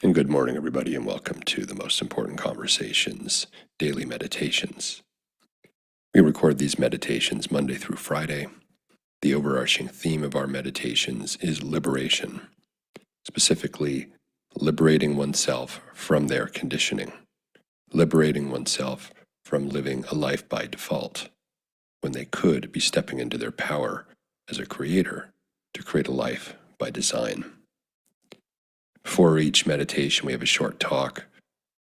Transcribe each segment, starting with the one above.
And good morning, everybody, and welcome to the Most Important Conversations Daily Meditations. We record these meditations Monday through Friday. The overarching theme of our meditations is liberation, specifically liberating oneself from their conditioning, liberating oneself from living a life by default, when they could be stepping into their power as a creator to create a life by design. For each meditation, we have a short talk.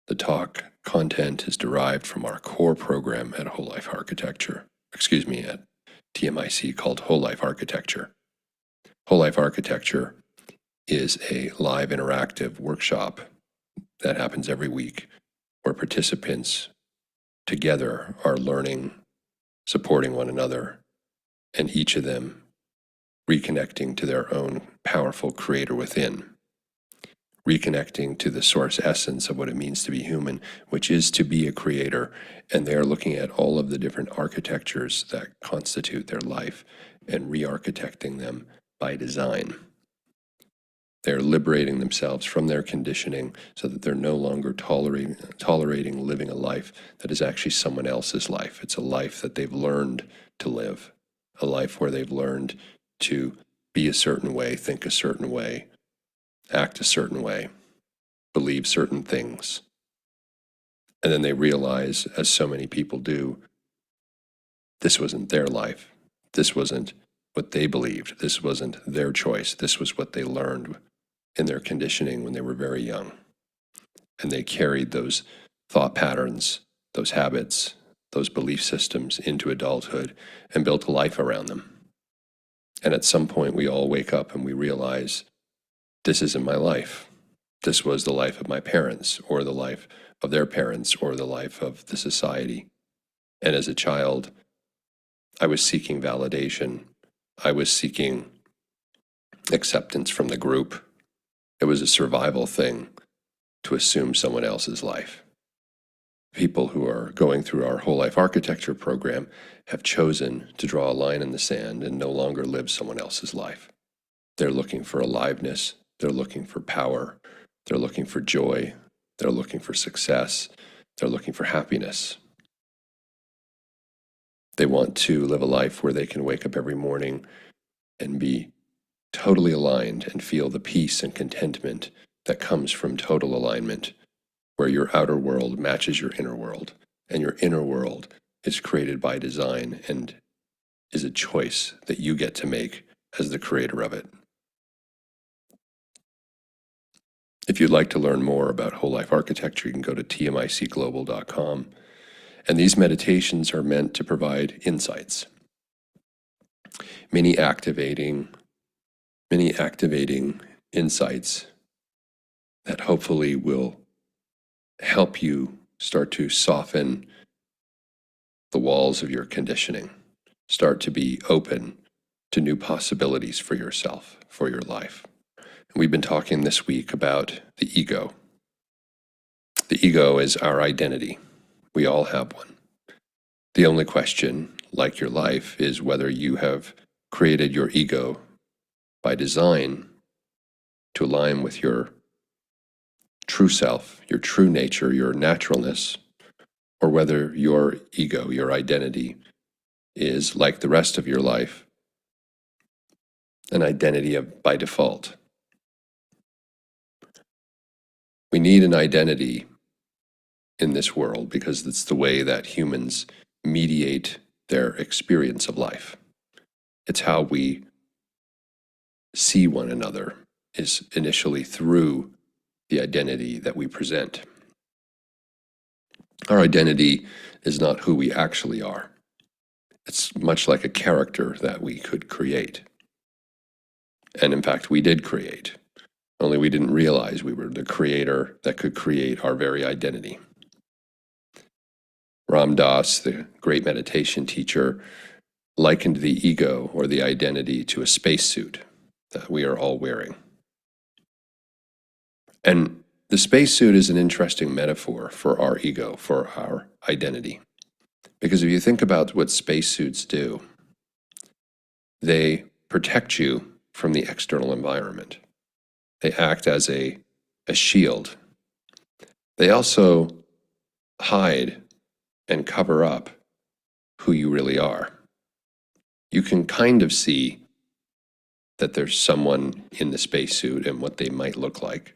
The talk content is derived from our core program at Whole Life Architecture, at TMIC, called Whole Life Architecture. Whole Life Architecture is a live interactive workshop that happens every week where participants together are learning, supporting one another, and each of them reconnecting to their own powerful creator within. Reconnecting to the source essence of what it means to be human, which is to be a creator, and they are looking at all of the different architectures that constitute their life and re-architecting them by design. They're liberating themselves from their conditioning so that they're no longer tolerating living a life that is actually someone else's life. It's a life that they've learned to live, a life where they've learned to be a certain way, think a certain way, act a certain way, believe certain things. And then they realize, as so many people do, this wasn't their life. This wasn't what they believed. This wasn't their choice. This was what they learned in their conditioning when they were very young. And they carried those thought patterns, those habits, those belief systems into adulthood and built a life around them. And at some point, we all wake up and we realize, this isn't my life. This was the life of my parents, or the life of their parents, or the life of the society. And as a child, I was seeking validation. I was seeking acceptance from the group. It was a survival thing to assume someone else's life. People who are going through our Whole Life Architecture program have chosen to draw a line in the sand and no longer live someone else's life. They're looking for aliveness. They're looking for power. They're looking for joy. They're looking for success. They're looking for happiness. They want to live a life where they can wake up every morning and be totally aligned and feel the peace and contentment that comes from total alignment, where your outer world matches your inner world, and your inner world is created by design and is a choice that you get to make as the creator of it. If you'd like to learn more about Whole Life Architecture, you can go to tmicglobal.com. And these meditations are meant to provide insights, many activating insights that hopefully will help you start to soften the walls of your conditioning, start to be open to new possibilities for yourself, for your life. We've been talking this week about the ego. The ego is our identity. We all have one. The only question, like your life, is whether you have created your ego by design to align with your true self, your true nature, your naturalness, or whether your ego, your identity, is, like the rest of your life, an identity by default. We need an identity in this world because it's the way that humans mediate their experience of life. It's how we see one another, is initially through the identity that we present. Our identity is not who we actually are. It's much like a character that we could create. And in fact, we did create. Only we didn't realize we were the creator that could create our very identity. Ram Dass, the great meditation teacher, likened the ego or the identity to a spacesuit that we are all wearing. And the spacesuit is an interesting metaphor for our ego, for our identity. Because if you think about what spacesuits do, they protect you from the external environment. They act as a a shield. They also hide and cover up who you really are. You can kind of see that there's someone in the spacesuit and what they might look like,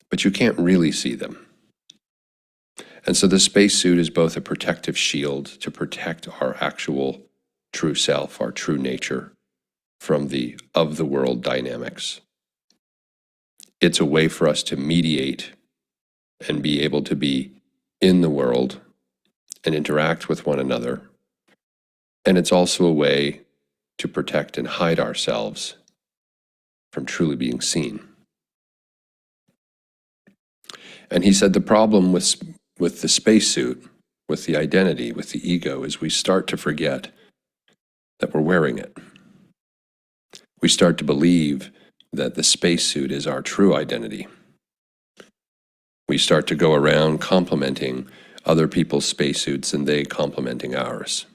but you can't really see them. And so the spacesuit is both a protective shield to protect our actual true self, our true nature, from the of-the-world dynamics. It's a way for us to mediate and be able to be in the world and interact with one another. And it's also a way to protect and hide ourselves from truly being seen. And he said the problem with the spacesuit, with the identity, with the ego, is we start to forget that we're wearing it. We start to believe that the spacesuit is our true identity. We start to go around complimenting other people's spacesuits and they complimenting ours.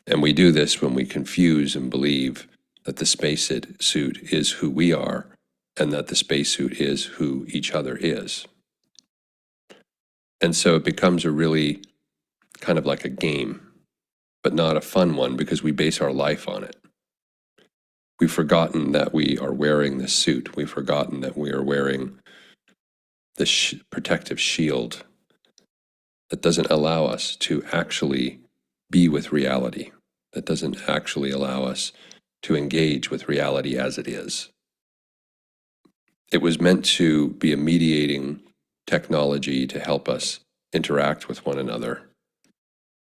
And we do this when we confuse and believe that the spacesuit is who we are and that the spacesuit is who each other is. And so it becomes a really kind of like a game, but not a fun one because we base our life on it. We've forgotten that we are wearing this suit. We've forgotten that we are wearing this protective shield that doesn't allow us to actually be with reality, that doesn't actually allow us to engage with reality as it is. It was meant to be a mediating technology to help us interact with one another,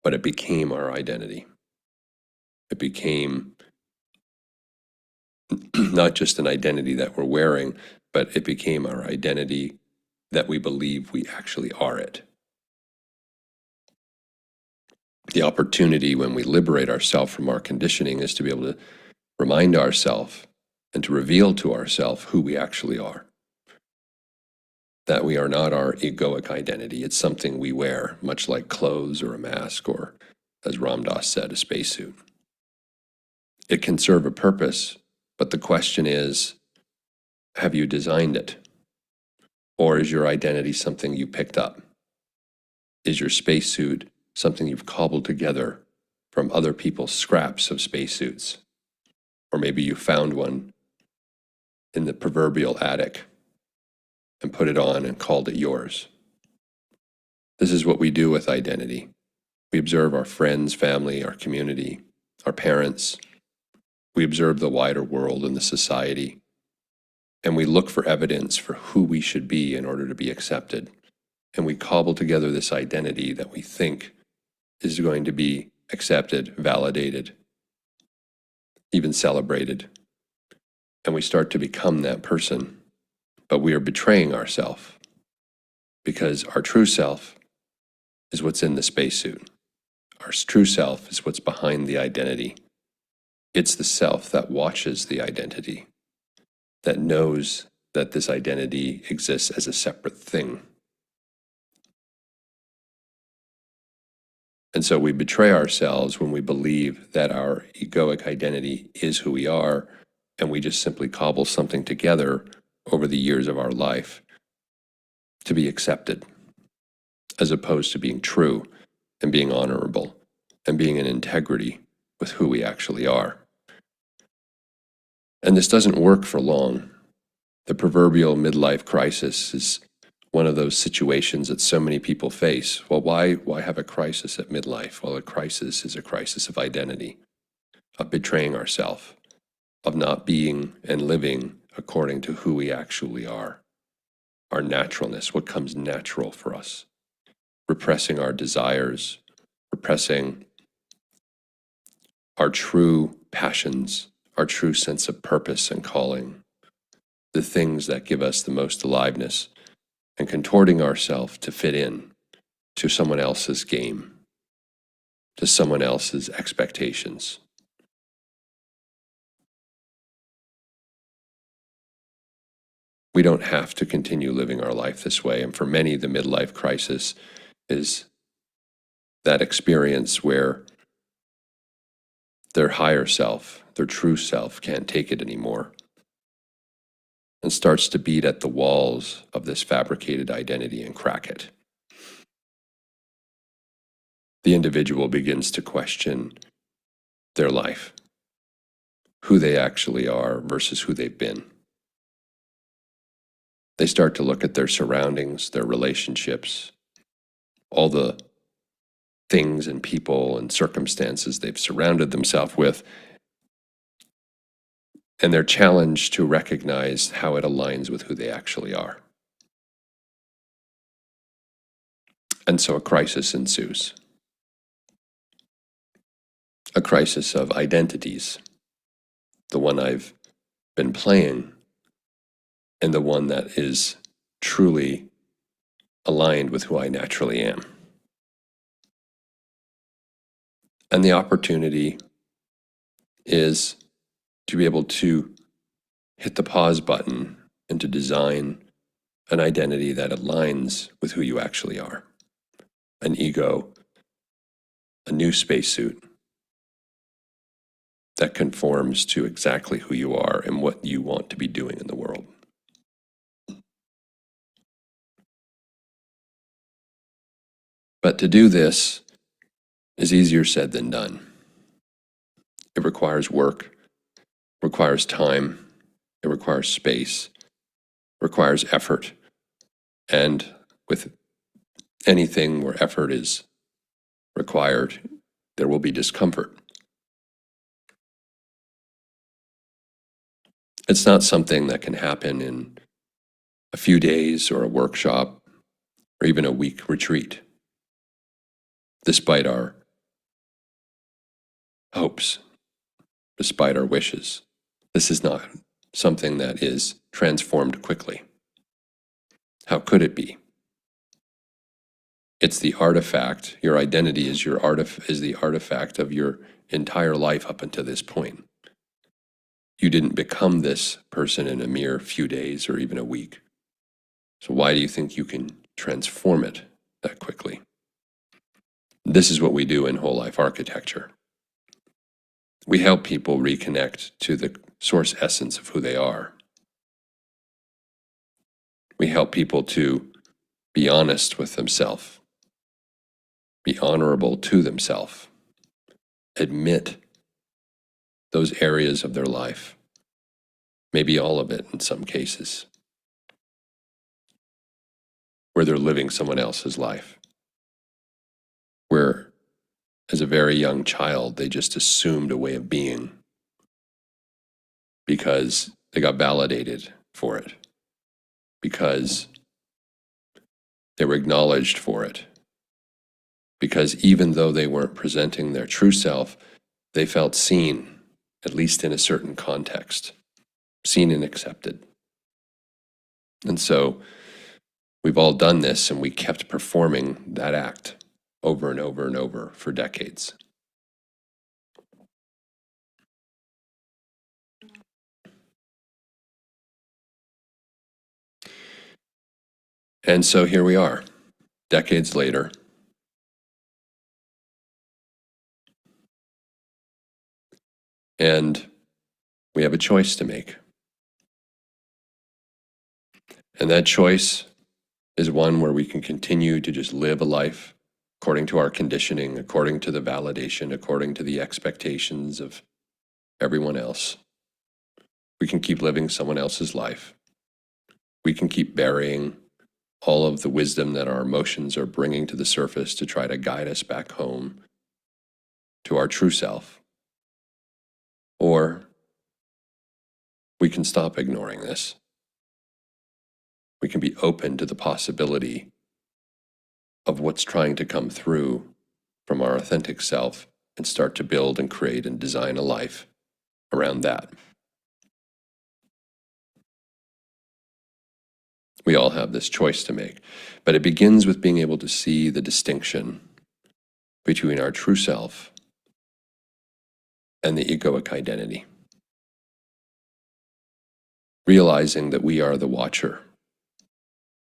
but it became our identity. It became not just an identity that we're wearing, but it became our identity that we believe we actually are it. The opportunity when we liberate ourselves from our conditioning is to be able to remind ourselves and to reveal to ourselves who we actually are. That we are not our egoic identity. It's something we wear, much like clothes or a mask or, as Ram Dass said, a spacesuit. It can serve a purpose, but the question is, have you designed it? Or is your identity something you picked up? Is your spacesuit something you've cobbled together from other people's scraps of spacesuits? Or maybe you found one in the proverbial attic and put it on and called it yours. This is what we do with identity. We observe our friends, family, our community, our parents. We observe the wider world and the society. And we look for evidence for who we should be in order to be accepted. And we cobble together this identity that we think is going to be accepted, validated, even celebrated. And we start to become that person. But we are betraying ourselves because our true self is what's in the spacesuit. Our true self is what's behind the identity. It's the self that watches the identity, that knows that this identity exists as a separate thing. And so we betray ourselves when we believe that our egoic identity is who we are, and we just simply cobble something together over the years of our life to be accepted, as opposed to being true and being honorable and being in integrity with who we actually are. And this doesn't work for long. The proverbial midlife crisis is one of those situations that so many people face. Well, why have a crisis at midlife? Well, a crisis is a crisis of identity, of betraying ourselves, of not being and living according to who we actually are, our naturalness, what comes natural for us, repressing our desires, repressing our true passions, our true sense of purpose and calling, the things that give us the most aliveness, and contorting ourselves to fit in to someone else's game, to someone else's expectations. We don't have to continue living our life this way. And for many, the midlife crisis is that experience where their higher self, their true self, can't take it anymore. and starts to beat at the walls of this fabricated identity and crack it. The individual begins to question their life, who they actually are versus who they've been. They start to look at their surroundings, their relationships, all the things and people and circumstances they've surrounded themselves with, and they're challenged to recognize how it aligns with who they actually are. And so a crisis ensues. A crisis of identities, the one I've been playing and the one that is truly aligned with who I naturally am. And the opportunity is to be able to hit the pause button and to design an identity that aligns with who you actually are. An ego, a new spacesuit that conforms to exactly who you are and what you want to be doing in the world. But to do this is easier said than done. It requires work, requires time, it requires space, requires effort. And with anything where effort is required, there will be discomfort. It's not something that can happen in a few days or a workshop or even a week retreat, despite our hopes, despite our wishes. This is not something that is transformed quickly. How could it be? It's the artifact. Your identity is the artifact of your entire life up until this point. You didn't become this person in a mere few days or even a week. So why do you think you can transform it that quickly? This is what we do in whole life architecture. We help people reconnect to the source essence of who they are. We help people to be honest with themselves, be honorable to themselves, admit those areas of their life, maybe all of it in some cases, where they're living someone else's life, where as a very young child they just assumed a way of being because they got validated for it, because they were acknowledged for it, because even though they weren't presenting their true self, they felt seen, at least in a certain context, seen and accepted. And so we've all done this, and we kept performing that act over and over and over for decades. And so here we are, decades later. And we have a choice to make. And that choice is one where we can continue to just live a life according to our conditioning, according to the validation, according to the expectations of everyone else. We can keep living someone else's life. We can keep burying all of the wisdom that our emotions are bringing to the surface to try to guide us back home to our true self. Or we can stop ignoring this. We can be open to the possibility of what's trying to come through from our authentic self and start to build and create and design a life around that. We all have this choice to make, but it begins with being able to see the distinction between our true self and the egoic identity. Realizing that we are the watcher,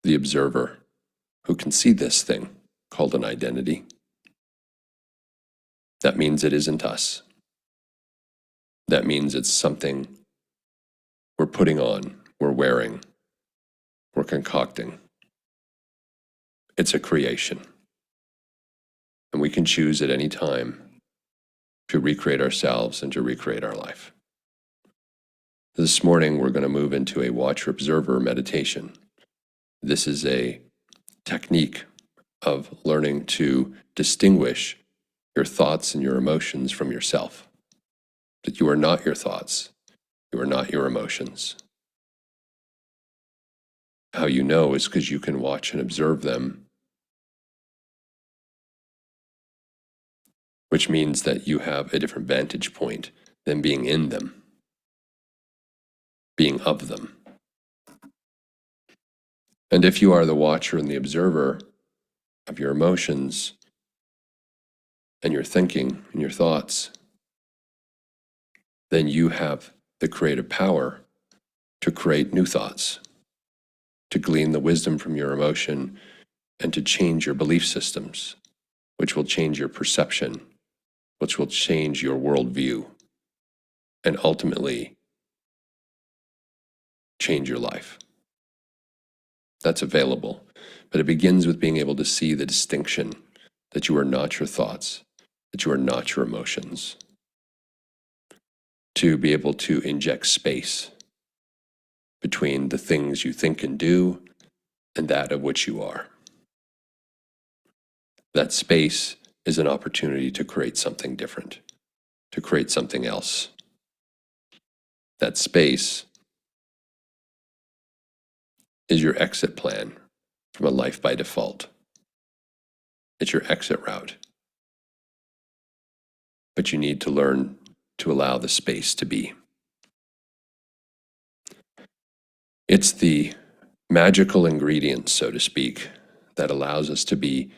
the observer, who can see this thing called an identity. That means it isn't us. That means it's something we're putting on we're wearing, we're concocting. It's a creation. And we can choose at any time to recreate ourselves and to recreate our life. This morning, we're going to move into a watcher-observer meditation. This is a technique of learning to distinguish your thoughts and your emotions from yourself. That you are not your thoughts, you are not your emotions. How you know is because you can watch and observe them, which means that you have a different vantage point than being in them, being of them. And if you are the watcher and the observer of your emotions and your thinking and your thoughts, then you have the creative power to create new thoughts, to glean the wisdom from your emotion, and to change your belief systems, which will change your perception, which will change your worldview, and ultimately change your life. That's available, but it begins with being able to see the distinction that you are not your thoughts, that you are not your emotions, to be able to inject space between the things you think and do and that of which you are. That space is an opportunity to create something different, to create something else. That space is your exit plan from a life by default. It's your exit route. But you need to learn to allow the space to be. It's the magical ingredient, so to speak, that allows us to be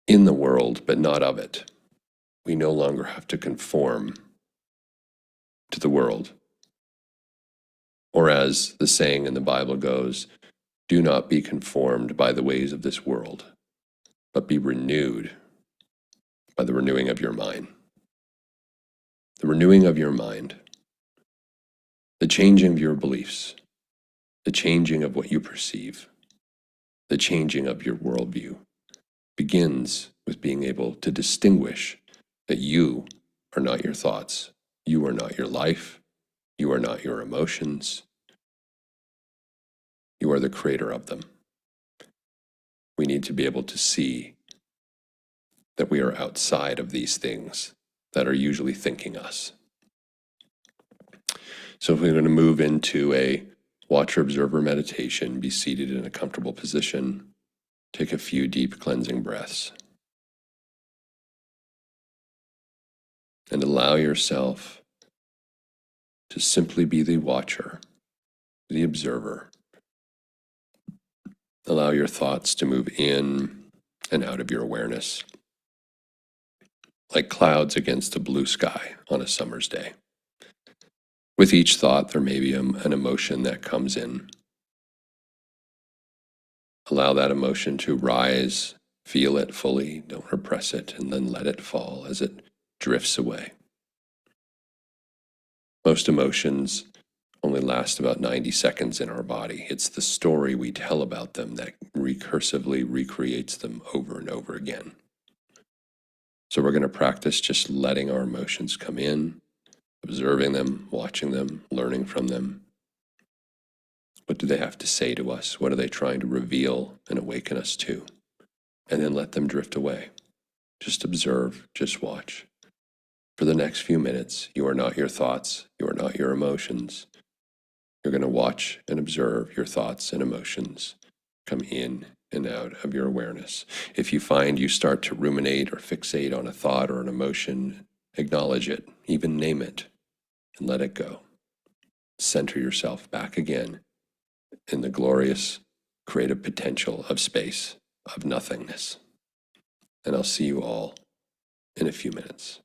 in the world, but not of it. We no longer have to conform to the world. Or as the saying in the Bible goes, do not be conformed by the ways of this world, but be renewed by the renewing of your mind. The renewing of your mind, the changing of your beliefs, the changing of what you perceive, the changing of your worldview begins with being able to distinguish that you are not your thoughts, you are not your life, you are not your emotions, you are the creator of them. We need to be able to see that we are outside of these things that are usually thinking us. So if we're going to move into a watcher-observer meditation, be seated in a comfortable position, take a few deep cleansing breaths, and allow yourself to simply be the watcher, the observer. Allow your thoughts to move in and out of your awareness, like clouds against a blue sky on a summer's day. With each thought, there may be an emotion that comes in. Allow that emotion to rise, feel it fully, don't repress it, and then let it fall as it drifts away. Most emotions only last about 90 seconds in our body. It's the story we tell about them that recursively recreates them over and over again. So we're going to practice just letting our emotions come in, observing them, watching them, learning from them. What do they have to say to us? What are they trying to reveal and awaken us to? And then let them drift away. Just observe, just watch. For the next few minutes, you are not your thoughts, you are not your emotions. You're going to watch and observe your thoughts and emotions come in and out of your awareness. If you find you start to ruminate or fixate on a thought or an emotion, acknowledge it, even name it, and let it go. Center yourself back again in the glorious creative potential of space, of nothingness. And I'll see you all in a few minutes.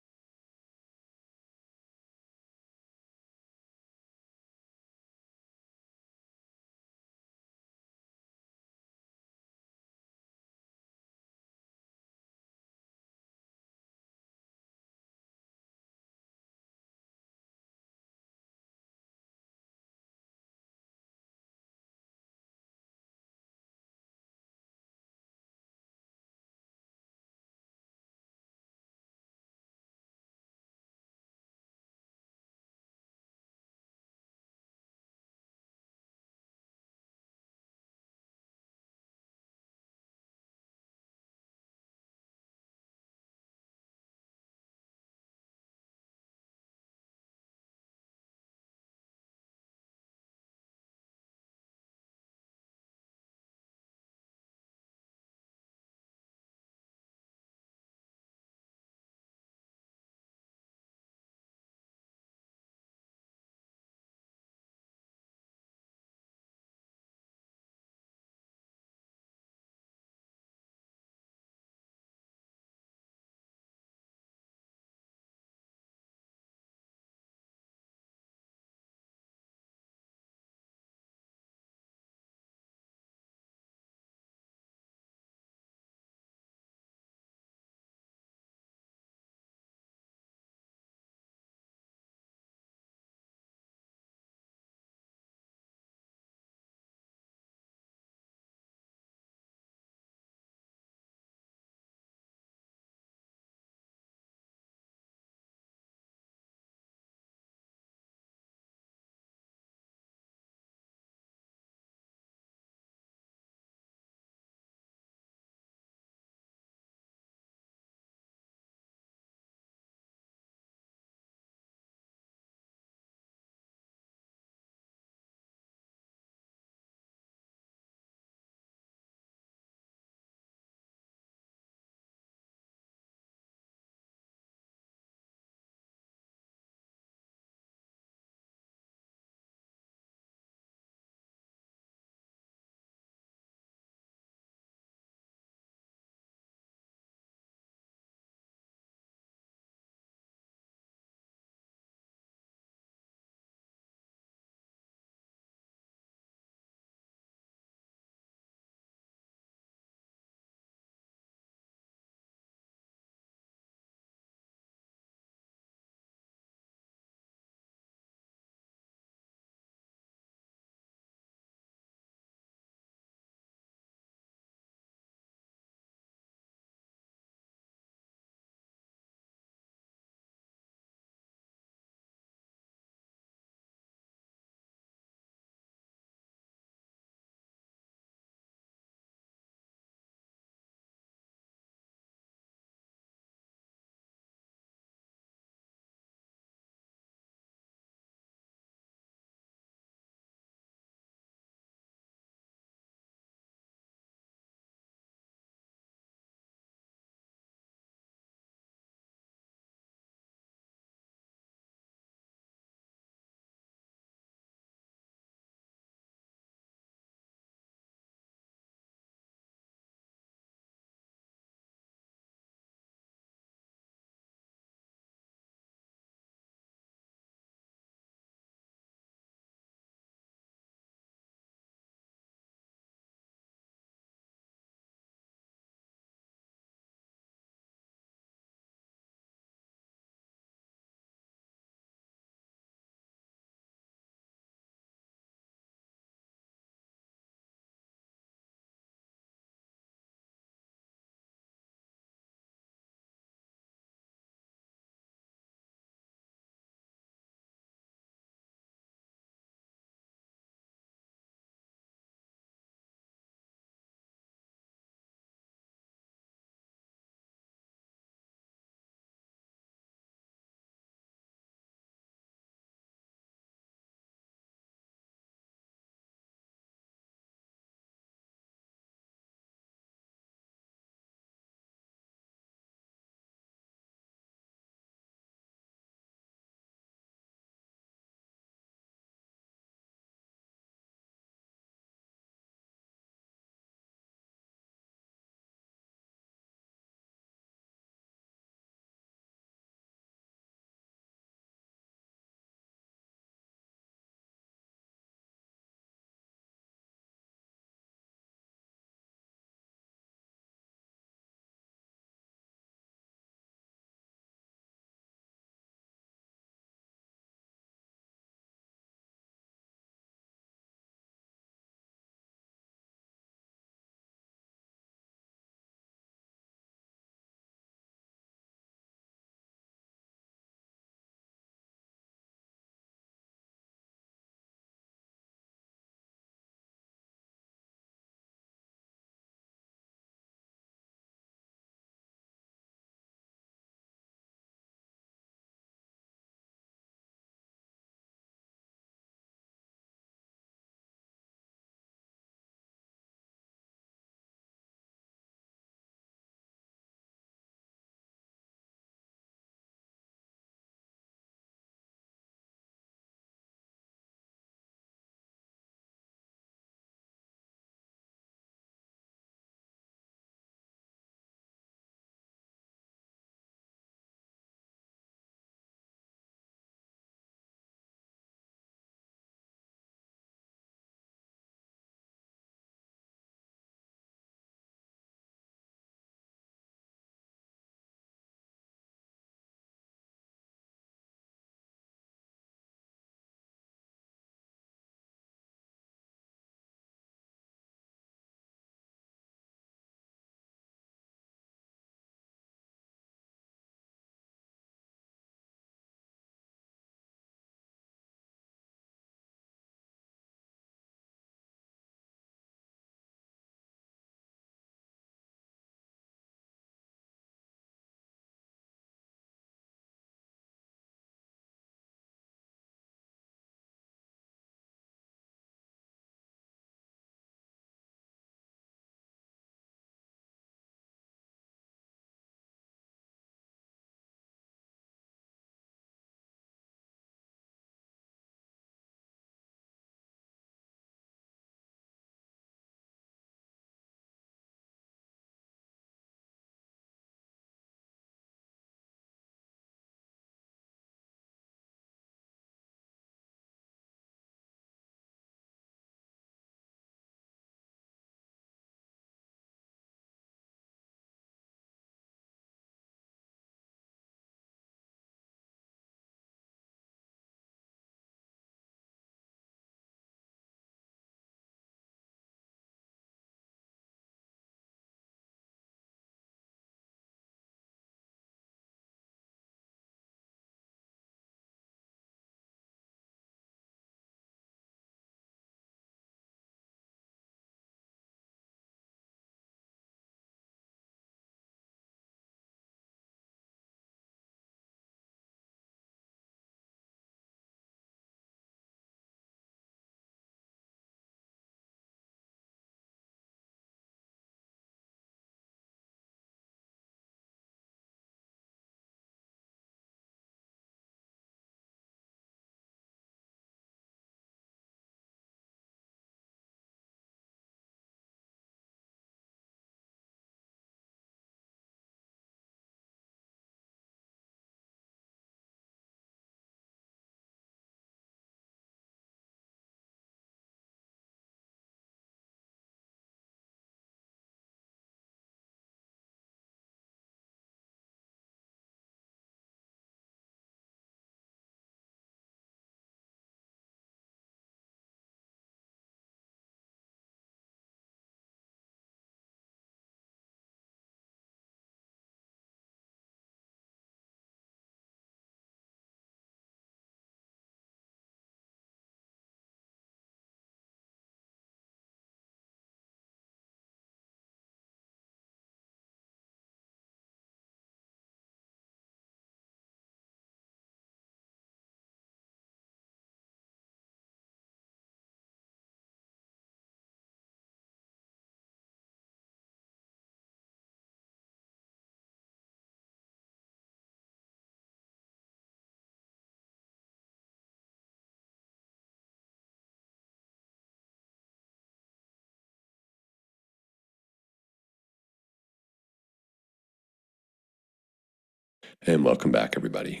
And welcome back, everybody.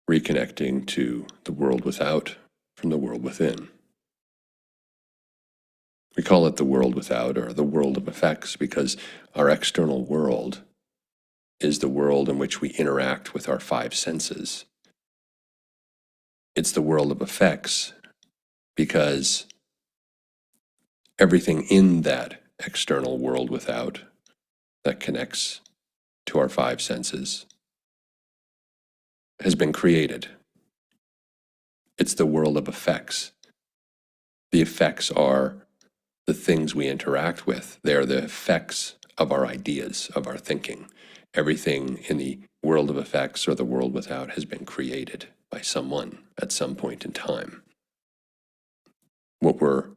Reconnecting to the world without from the world within. We call it the world without, or the world of effects, because our external world is the world in which we interact with our five senses. It's the world of effects because everything in that external world without that connects to our five senses has been created. It's the world of effects. The effects are the things we interact with. They're the effects of our ideas, of our thinking. Everything in the world of effects or the world without has been created by someone at some point in time. What we're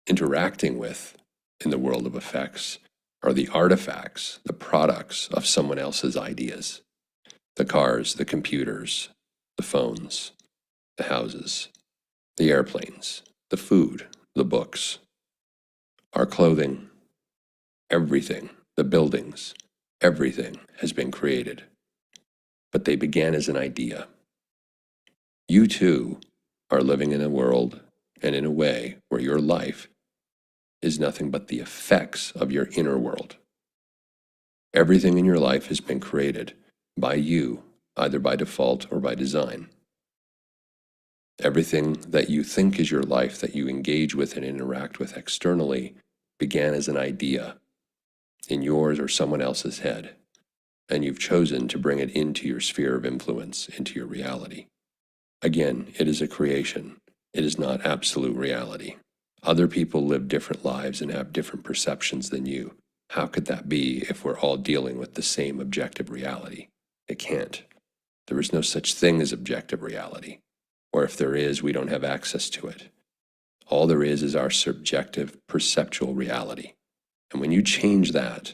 interacting with in the world of effects are the artifacts, the products of someone else's ideas. The cars, the computers, the phones, the houses, the airplanes, the food, the books, our clothing, everything, the buildings, everything has been created. But they began as an idea. You too are living in a world and in a way where your life is nothing but the effects of your inner world. Everything in your life has been created by you, either by default or by design. Everything that you think is your life, that you engage with and interact with externally, began as an idea in yours or someone else's head, and you've chosen to bring it into your sphere of influence, into your reality. Again, it is a creation. It is not absolute reality. Other people live different lives and have different perceptions than you. How could that be if we're all dealing with the same objective reality? It can't. There is no such thing as objective reality. Or if there is, we don't have access to it. All there is our subjective, perceptual reality. And when you change that,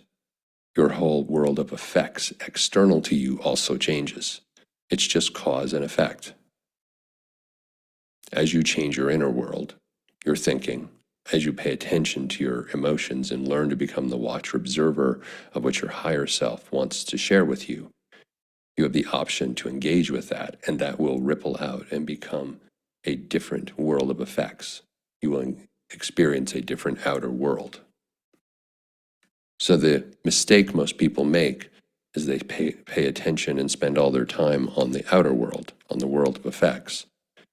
your whole world of effects external to you also changes. It's just cause and effect. As you change your inner world, your thinking, as you pay attention to your emotions and learn to become the watcher observer of what your higher self wants to share with you, you have the option to engage with that, and that will ripple out and become a different world of effects. You will experience a different outer world. So the mistake most people make is they pay attention and spend all their time on the outer world, on the world of effects,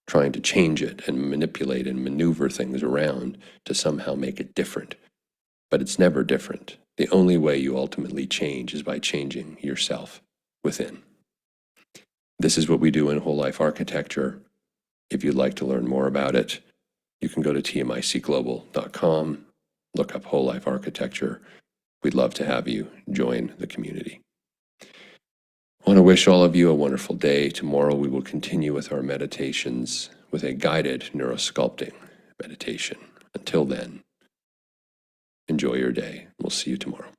trying to change it and manipulate and maneuver things around to somehow make it different. But it's never different. The only way you ultimately change is by changing yourself within. This is what we do in whole life architecture. If you'd like to learn more about it, you can go to tmicglobal.com, look up whole life architecture. We'd love to have you join the community. I want to wish all of you a wonderful day. Tomorrow we will continue with our meditations with a guided neurosculpting meditation. Until then, enjoy your day. We'll see you tomorrow.